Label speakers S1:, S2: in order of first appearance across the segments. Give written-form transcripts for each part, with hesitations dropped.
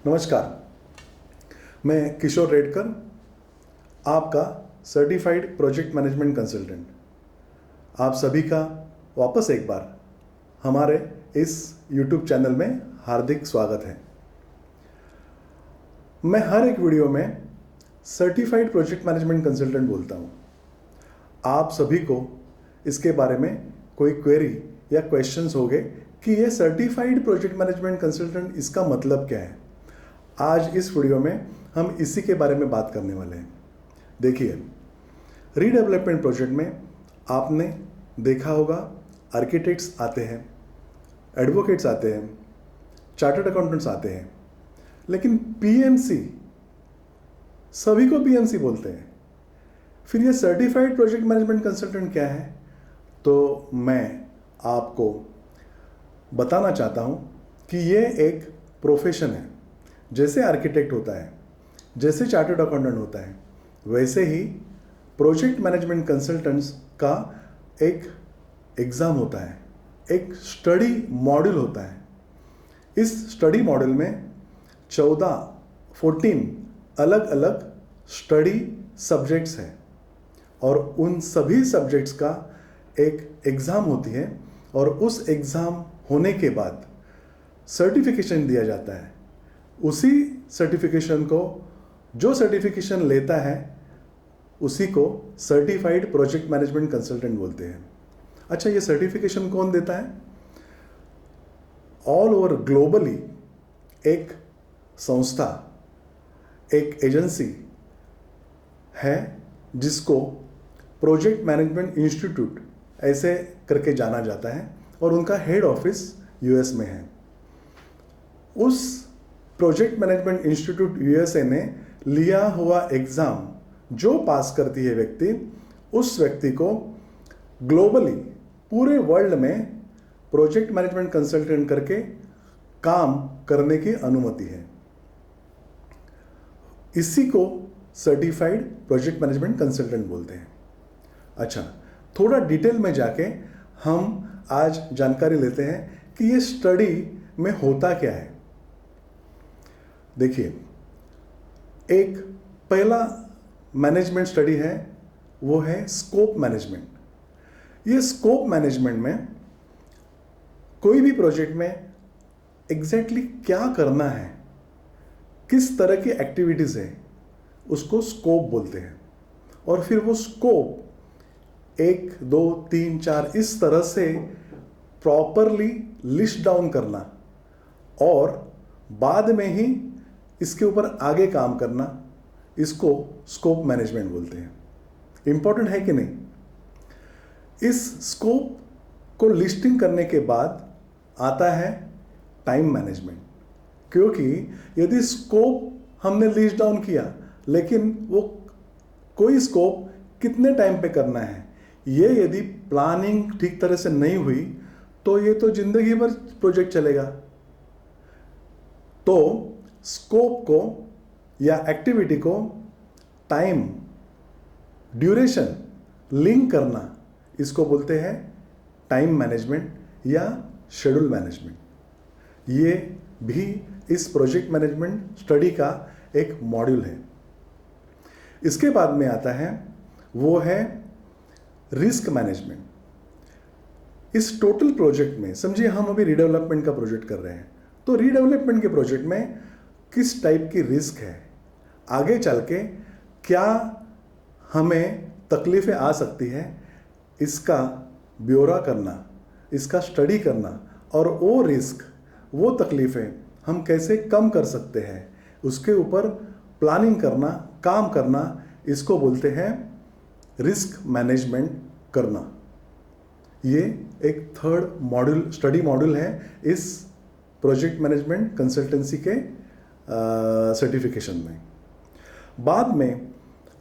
S1: नमस्कार, मैं किशोर रेडकर, आपका सर्टिफाइड प्रोजेक्ट मैनेजमेंट कंसल्टेंट। आप सभी का वापस एक बार हमारे इस YouTube चैनल में हार्दिक स्वागत है। मैं हर एक वीडियो में सर्टिफाइड प्रोजेक्ट मैनेजमेंट कंसल्टेंट बोलता हूँ। आप सभी को इसके बारे में कोई क्वेरी या क्वेश्चंस होंगे कि ये सर्टिफाइड प्रोजेक्ट मैनेजमेंट कंसल्टेंट, इसका मतलब क्या है। आज इस वीडियो में हम इसी के बारे में बात करने वाले हैं। देखिए, रीडेवलपमेंट प्रोजेक्ट में आपने देखा होगा आर्किटेक्ट्स आते हैं, एडवोकेट्स आते हैं, चार्टर्ड अकाउंटेंट्स आते हैं, लेकिन पीएमसी, सभी को पीएमसी बोलते हैं। फिर ये सर्टिफाइड प्रोजेक्ट मैनेजमेंट कंसल्टेंट क्या है, तो मैं आपको बताना चाहता हूँ कि ये एक प्रोफेशन है। जैसे आर्किटेक्ट होता है, जैसे चार्टर्ड अकाउंटेंट होता है, वैसे ही प्रोजेक्ट मैनेजमेंट कंसल्टेंट्स का एक एग्ज़ाम होता है, एक स्टडी मॉड्यूल होता है। इस स्टडी मॉड्यूल में 14 अलग अलग स्टडी सब्जेक्ट्स हैं और उन सभी सब्जेक्ट्स का एक एग्ज़ाम होती है और उस एग्ज़ाम होने के बाद सर्टिफिकेशन दिया जाता है। उसी सर्टिफिकेशन को, जो सर्टिफिकेशन लेता है, उसी को सर्टिफाइड प्रोजेक्ट मैनेजमेंट कंसल्टेंट बोलते हैं। अच्छा, ये सर्टिफिकेशन कौन देता है? ऑल ओवर ग्लोबली एक संस्था, एक एजेंसी है जिसको प्रोजेक्ट मैनेजमेंट इंस्टीट्यूट ऐसे करके जाना जाता है और उनका हेड ऑफिस यूएस में है। उस प्रोजेक्ट मैनेजमेंट इंस्टीट्यूट यूएसए ने लिया हुआ एग्ज़ाम जो पास करती है व्यक्ति, उस व्यक्ति को ग्लोबली, पूरे वर्ल्ड में प्रोजेक्ट मैनेजमेंट कंसल्टेंट करके काम करने की अनुमति है। इसी को सर्टिफाइड प्रोजेक्ट मैनेजमेंट कंसल्टेंट बोलते हैं। अच्छा, थोड़ा डिटेल में जाके हम आज जानकारी लेते हैं कि ये स्टडी में होता क्या है। देखिए, एक पहला मैनेजमेंट स्टडी है, वो है स्कोप मैनेजमेंट। ये स्कोप मैनेजमेंट में कोई भी प्रोजेक्ट में एग्जैक्टली क्या करना है, किस तरह की एक्टिविटीज़ है, उसको स्कोप बोलते हैं। और फिर वो स्कोप 1, 2, 3, 4 इस तरह से प्रॉपरली लिस्ट डाउन करना और बाद में ही इसके ऊपर आगे काम करना, इसको स्कोप मैनेजमेंट बोलते हैं। इंपॉर्टेंट है कि नहीं? इस स्कोप को लिस्टिंग करने के बाद आता है टाइम मैनेजमेंट, क्योंकि यदि स्कोप हमने लिस्ट डाउन किया लेकिन वो कोई स्कोप कितने टाइम पे करना है, ये यदि प्लानिंग ठीक तरह से नहीं हुई तो ये तो जिंदगी भर प्रोजेक्ट चलेगा। तो स्कोप को या एक्टिविटी को टाइम, ड्यूरेशन लिंक करना, इसको बोलते हैं टाइम मैनेजमेंट या शेड्यूल मैनेजमेंट। ये भी इस प्रोजेक्ट मैनेजमेंट स्टडी का एक मॉड्यूल है। इसके बाद में आता है, वो है रिस्क मैनेजमेंट। इस टोटल प्रोजेक्ट में समझिए, हम अभी रीडेवलपमेंट का प्रोजेक्ट कर रहे हैं, तो रीडेवलपमेंट के प्रोजेक्ट में किस टाइप की रिस्क है, आगे चल के क्या हमें तकलीफ़ें आ सकती है, इसका ब्यौरा करना, इसका स्टडी करना और वो रिस्क, वो तकलीफ़ें हम कैसे कम कर सकते हैं, उसके ऊपर प्लानिंग करना, काम करना, इसको बोलते हैं रिस्क मैनेजमेंट करना। ये एक थर्ड मॉड्यूल, स्टडी मॉड्यूल है इस प्रोजेक्ट मैनेजमेंट कंसल्टेंसी के सर्टिफिकेशन में। बाद में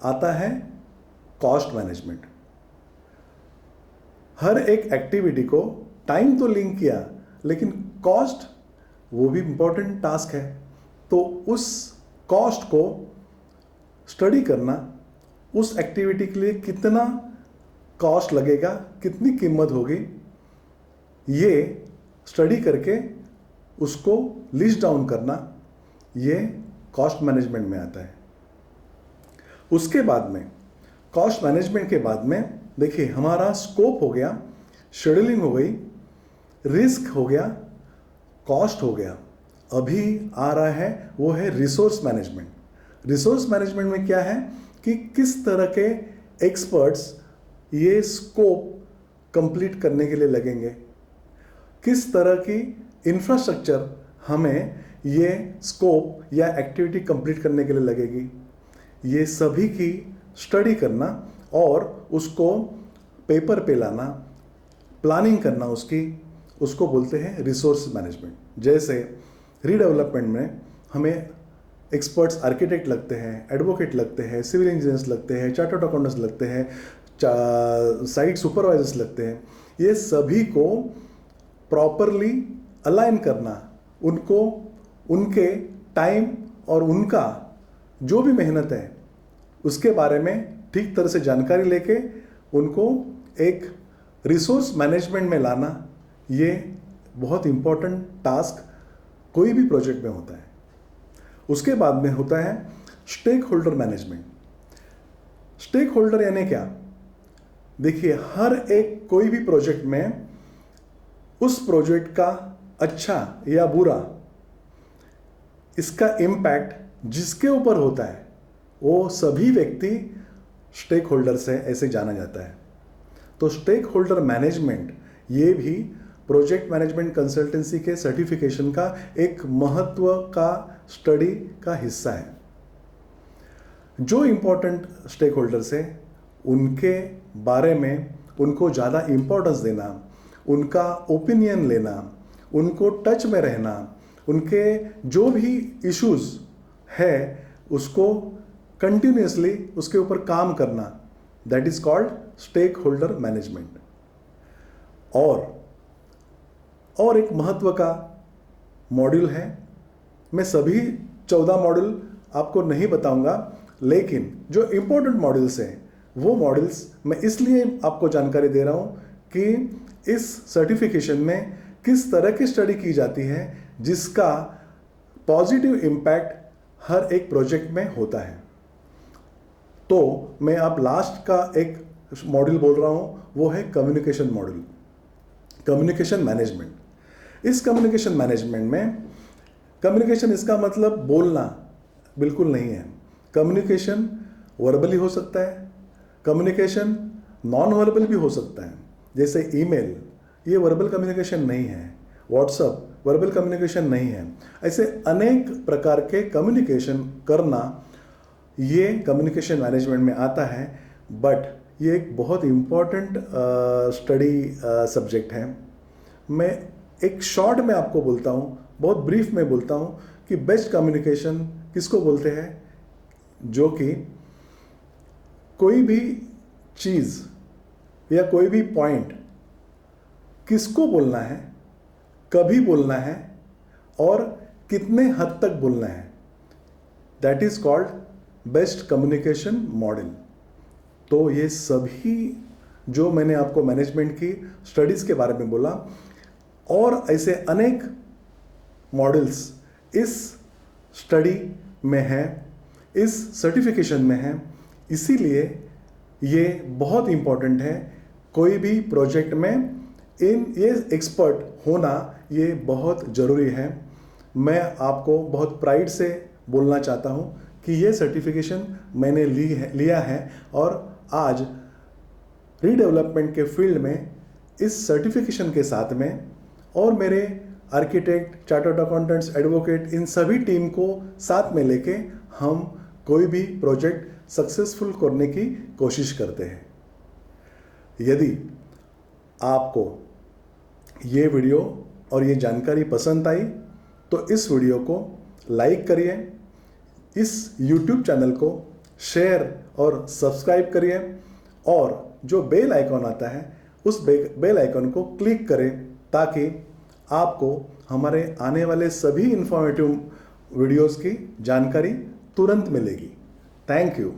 S1: आता है कॉस्ट मैनेजमेंट। हर एक एक्टिविटी को टाइम तो लिंक किया, लेकिन कॉस्ट, वो भी इंपॉर्टेंट टास्क है। तो उस कॉस्ट को स्टडी करना, उस एक्टिविटी के लिए कितना कॉस्ट लगेगा, कितनी कीमत होगी, ये स्टडी करके उसको लिस्ट डाउन करना, ये कॉस्ट मैनेजमेंट में आता है। उसके बाद में कॉस्ट मैनेजमेंट के बाद में देखिए हमारा स्कोप हो गया, शेड्यूलिंग हो गई, रिस्क हो गया, कॉस्ट हो गया। अभी आ रहा है वो है रिसोर्स मैनेजमेंट। रिसोर्स मैनेजमेंट में क्या है कि किस तरह के एक्सपर्ट्स ये स्कोप कंप्लीट करने के लिए लगेंगे, किस तरह की इंफ्रास्ट्रक्चर हमें ये स्कोप या एक्टिविटी कंप्लीट करने के लिए लगेगी, ये सभी की स्टडी करना और उसको पेपर पे लाना, प्लानिंग करना उसको बोलते हैं रिसोर्स मैनेजमेंट। जैसे रीडेवलपमेंट में हमें एक्सपर्ट्स आर्किटेक्ट लगते हैं, एडवोकेट लगते हैं, सिविल इंजीनियर्स लगते हैं, चार्टर्ड अकाउंटेंट्स लगते हैं, साइट सुपरवाइजर्स लगते हैं। ये सभी को प्रॉपरली अलाइन करना, उनको उनके टाइम और उनका जो भी मेहनत है उसके बारे में ठीक तरह से जानकारी लेके उनको एक रिसोर्स मैनेजमेंट में लाना, ये बहुत इम्पोर्टेंट टास्क कोई भी प्रोजेक्ट में होता है। उसके बाद में होता है stakeholder management. Stakeholder यानी क्या? देखिए हर एक कोई भी प्रोजेक्ट में उस प्रोजेक्ट का अच्छा या बुरा, इसका इम्पैक्ट जिसके ऊपर होता है वो सभी व्यक्ति स्टेक होल्डर से ऐसे जाना जाता है। तो स्टेक होल्डर मैनेजमेंट ये भी प्रोजेक्ट मैनेजमेंट कंसल्टेंसी के सर्टिफिकेशन का एक महत्व का स्टडी का हिस्सा है। जो इंपॉर्टेंट स्टेक होल्डर्स है उनके बारे में उनको ज़्यादा इंपॉर्टेंस देना, उनका ओपिनियन लेना, उनको टच में रहना, उनके जो भी इश्यूज है उसको कंटिन्यूसली उसके ऊपर काम करना, that is called stakeholder management. और एक महत्व का मॉड्यूल है, मैं सभी 14 मॉड्यूल आपको नहीं बताऊंगा, लेकिन जो इंपॉर्टेंट मॉड्यूल्स हैं वो मॉड्यूल्स मैं इसलिए आपको जानकारी दे रहा हूं कि इस सर्टिफिकेशन में किस तरह की स्टडी की जाती है जिसका पॉजिटिव इम्पैक्ट हर एक प्रोजेक्ट में होता है। तो मैं आप लास्ट का एक मॉड्यूल बोल रहा हूं, वो है कम्युनिकेशन मॉड्यूल, कम्युनिकेशन मैनेजमेंट। इस कम्युनिकेशन मैनेजमेंट में कम्युनिकेशन इसका मतलब बोलना बिल्कुल नहीं है। कम्युनिकेशन वर्बली हो सकता है, कम्युनिकेशन नॉन वर्बल भी हो सकता है। जैसे ईमेल, ये वर्बल कम्युनिकेशन नहीं है, व्हाट्सएप वर्बल कम्युनिकेशन नहीं है। ऐसे अनेक प्रकार के कम्युनिकेशन करना ये कम्युनिकेशन मैनेजमेंट में आता है, बट ये एक बहुत इम्पॉर्टेंट स्टडी सब्जेक्ट है। मैं एक शॉर्ट में आपको बोलता हूँ, बहुत ब्रीफ में बोलता हूँ कि बेस्ट कम्युनिकेशन किसको बोलते हैं, जो कि कोई भी चीज़ या कोई भी पॉइंट किसको बोलना है, कभी बोलना है और कितने हद तक बोलना है, that is called best communication model. तो ये सभी जो मैंने आपको मैनेजमेंट की स्टडीज़ के बारे में बोला और ऐसे अनेक मॉडल्स इस स्टडी में है, इस सर्टिफिकेशन में है, इसीलिए ये बहुत इम्पॉर्टेंट है। कोई भी प्रोजेक्ट में ये एक्सपर्ट होना ये बहुत ज़रूरी है। मैं आपको बहुत प्राइड से बोलना चाहता हूँ कि ये सर्टिफिकेशन मैंने लिया है और आज रीडेवलपमेंट के फील्ड में इस सर्टिफिकेशन के साथ में और मेरे आर्किटेक्ट, चार्टर्ड अकाउंटेंट्स, एडवोकेट, इन सभी टीम को साथ में लेके हम कोई भी प्रोजेक्ट सक्सेसफुल करने की कोशिश करते हैं। यदि आपको ये वीडियो और ये जानकारी पसंद आई तो इस वीडियो को लाइक करिए, इस YouTube चैनल को शेयर और सब्सक्राइब करिए और जो बेल आइकॉन आता है उस बेल आइकॉन को क्लिक करें ताकि आपको हमारे आने वाले सभी इंफॉर्मेटिव वीडियोस की जानकारी तुरंत मिलेगी। Thank you.